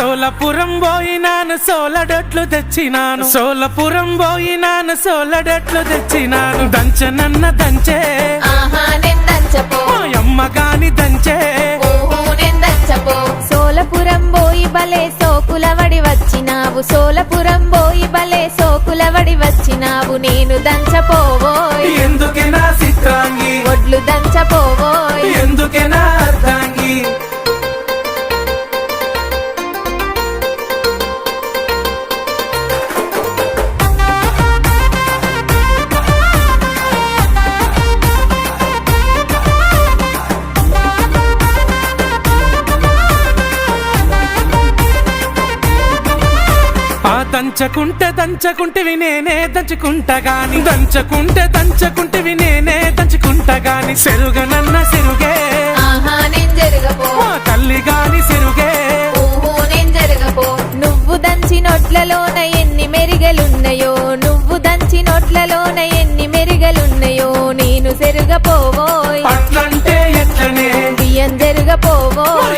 సోలపురం పోయినాను సోలడట్లు తెచ్చినాను సోలపురం పోయినాను సోలడట్లు తెచ్చినాను దంచనన్న దంచే అమ్మ గాని దంచే సోలపురం పోయి బలే సోకులవడి వచ్చినావు సోలపురం పోయి బలే సోకులవడి వచ్చినావు నేను దంచపోవోయ్ ఎందుకే నా చిత్రాంగి ఒడ్లు దంచపోవోయ్ ఎందుకే నా అర్ధాంగి దంచకుంటేవి నేనే దంచుకుంటా గాని దంచకుంటేవి నేనే దంచుకుంటా గాని సెరుగనన్న సెరుగే మా తల్లి గాని సెరుగే నువ్వు దంచి నోట్లలోన ఎన్ని మెరిగలున్నాయో నువ్వు దంచి నోట్లలోన ఎన్ని మెరిగలున్నాయో నేను సెరుగపోవోయ్ అట్లంటే ఎట్లనే బియ్యం జరుగపోవోయ్